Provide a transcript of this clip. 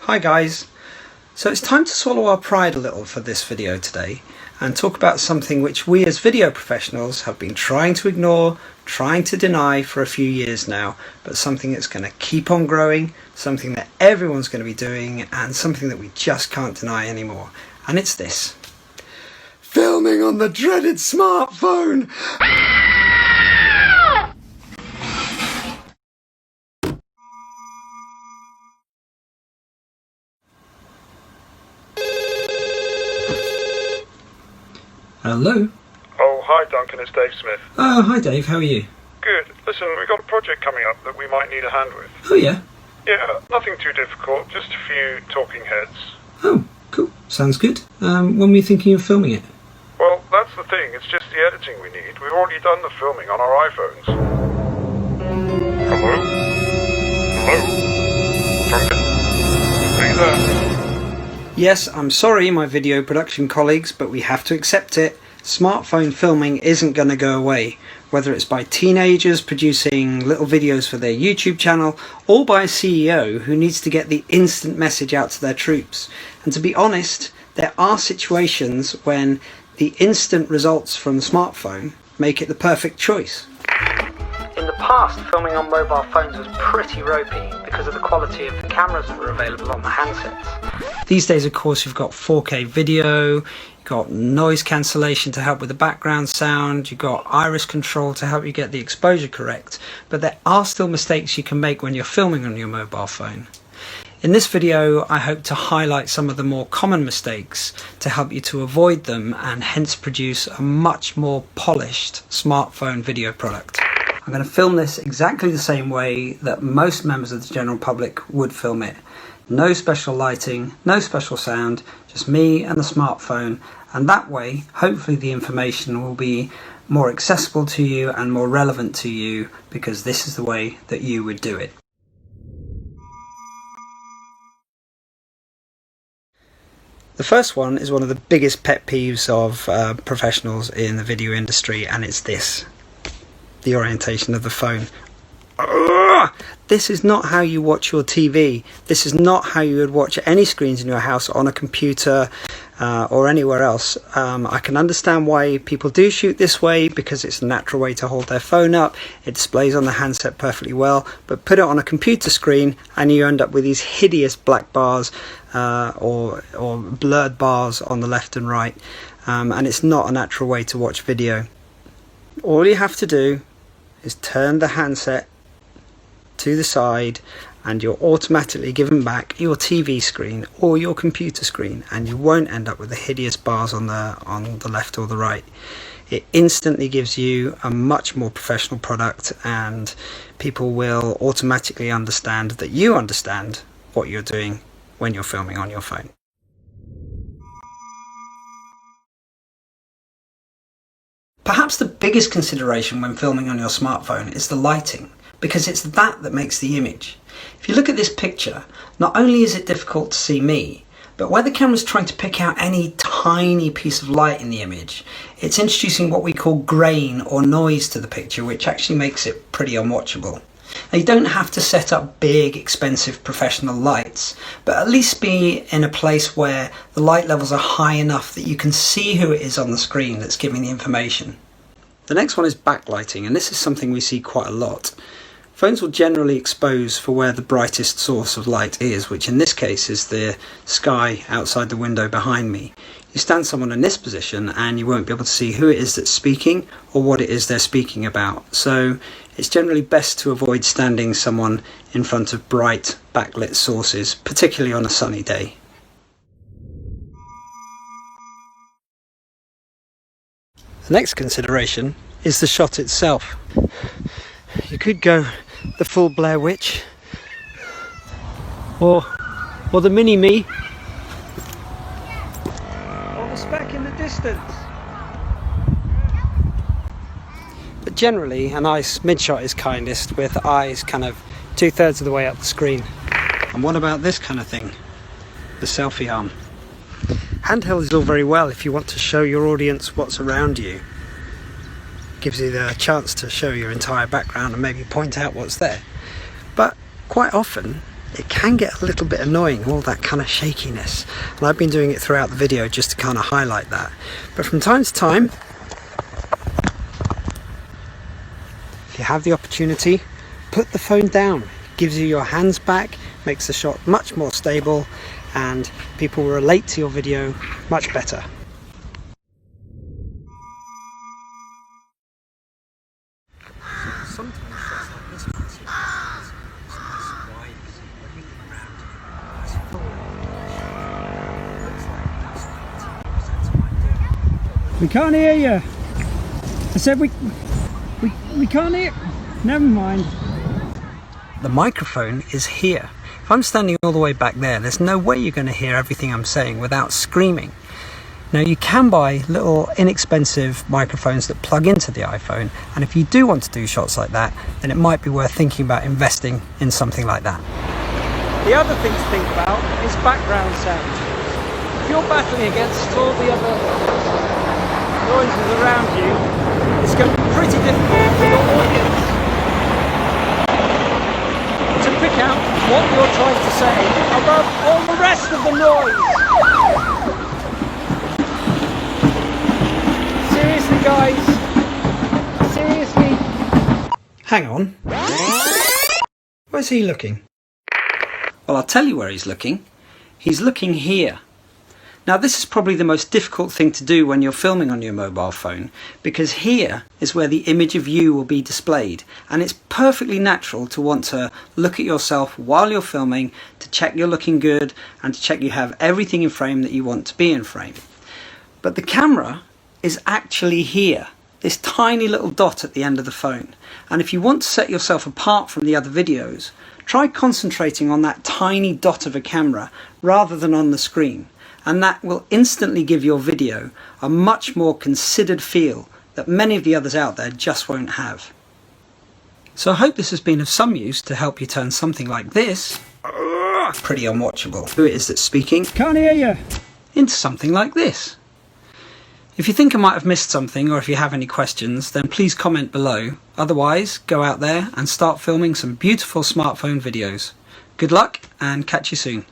Hi guys, so it's time to swallow our pride a little for this video today and talk about something which we as video professionals have been trying to ignore, trying to deny for a few years now, but something that's going to keep on growing, something that everyone's going to be doing, and something that we just can't deny anymore. And it's this. Filming on the dreaded smartphone! Hello? Oh, hi Duncan, it's Dave Smith. Oh, hi Dave, how are you? Good. Listen, we've got a project coming up that we might need a hand with. Oh yeah? Yeah, nothing too difficult, just a few talking heads. Oh, cool. Sounds good. When were you thinking of filming it? Well, that's the thing, it's just the editing we need. We've already done the filming on our iPhones. Hello? Hello? Duncan? Are you there? Yes, I'm sorry, my video production colleagues, but we have to accept it. Smartphone filming isn't going to go away, whether it's by teenagers producing little videos for their YouTube channel, or by a CEO who needs to get the instant message out to their troops. And to be honest, there are situations when the instant results from the smartphone make it the perfect choice. In the past, filming on mobile phones was pretty ropey because of the quality of the cameras that were available on the handsets. These days, of course, you've got 4K video, you've got noise cancellation to help with the background sound, you've got iris control to help you get the exposure correct, but there are still mistakes you can make when you're filming on your mobile phone. In this video, I hope to highlight some of the more common mistakes to help you to avoid them and hence produce a much more polished smartphone video product. I'm going to film this exactly the same way that most members of the general public would film it. No special lighting, no special sound, just me and the smartphone, and that way hopefully the information will be more accessible to you and more relevant to you because this is the way that you would do it. The first one is one of the biggest pet peeves of professionals in the video industry, and it's this. The orientation of the phone. Ugh! This is not how you watch your TV. This is not how you would watch any screens in your house, on a computer or anywhere else. I can understand why people do shoot this way because it's a natural way to hold their phone up. It displays on the handset perfectly well, but put it on a computer screen and you end up with these hideous black bars or blurred bars on the left and right, and it's not a natural way to watch video. All you have to do is turn the handset to the side and you're automatically given back your TV screen or your computer screen, and you won't end up with the hideous bars on the left or the right. It instantly gives you a much more professional product, and people will automatically understand that you understand what you're doing when you're filming on your phone. Perhaps the biggest consideration when filming on your smartphone is the lighting, because it's that makes the image. If you look at this picture, not only is it difficult to see me, but where the camera's trying to pick out any tiny piece of light in the image, it's introducing what we call grain or noise to the picture, which actually makes it pretty unwatchable. Now, you don't have to set up big, expensive professional lights, but at least be in a place where the light levels are high enough that you can see who it is on the screen that's giving the information. The next one is backlighting, and this is something we see quite a lot. Phones will generally expose for where the brightest source of light is, which in this case is the sky outside the window behind me. You stand someone in this position and you won't be able to see who it is that's speaking or what it is they're speaking about. So it's generally best to avoid standing someone in front of bright backlit sources, particularly on a sunny day. The next consideration is the shot itself. You could go the full Blair Witch or the mini-me or the speck in the distance. But generally a nice mid-shot is kindest, with eyes kind of 2/3 of the way up the screen. And what about this kind of thing? The selfie arm. Handheld is all very well if you want to show your audience what's around you. Gives you the chance to show your entire background and maybe point out what's there. But quite often it can get a little bit annoying, all that kind of shakiness. And I've been doing it throughout the video just to kind of highlight that. But from time to time, if you have the opportunity, put the phone down. It gives you your hands back, makes the shot much more stable, and people will relate to your video much better. Sometimes shots like this one, it's nice and wide, so everything around you is full. Looks like that's 90% of my day. We can't hear you. I said we can't hear. Never mind. The microphone is here. If I'm standing all the way back there, there's no way you're going to hear everything I'm saying without screaming. Now you can buy little inexpensive microphones that plug into the iPhone, and if you do want to do shots like that, then it might be worth thinking about investing in something like that. The other thing to think about is background sound. If you're battling against all the other noises around you, it's going to be pretty difficult for your audience to pick out what you're trying to say above all the rest of the noise. Seriously, guys. Seriously. Hang on. Where's he looking? Well, I'll tell you where he's looking. He's looking here. Now this is probably the most difficult thing to do when you're filming on your mobile phone, because here is where the image of you will be displayed, and it's perfectly natural to want to look at yourself while you're filming to check you're looking good and to check you have everything in frame that you want to be in frame. But the camera is actually here, this tiny little dot at the end of the phone, and if you want to set yourself apart from the other videos, try concentrating on that tiny dot of a camera rather than on the screen. And that will instantly give your video a much more considered feel that many of the others out there just won't have. So I hope this has been of some use to help you turn something like this, pretty unwatchable, who it is that's speaking, Can't hear you. into something like this. If you think I might have missed something, or if you have any questions, then please comment below. Otherwise, go out there and start filming some beautiful smartphone videos. Good luck and catch you soon.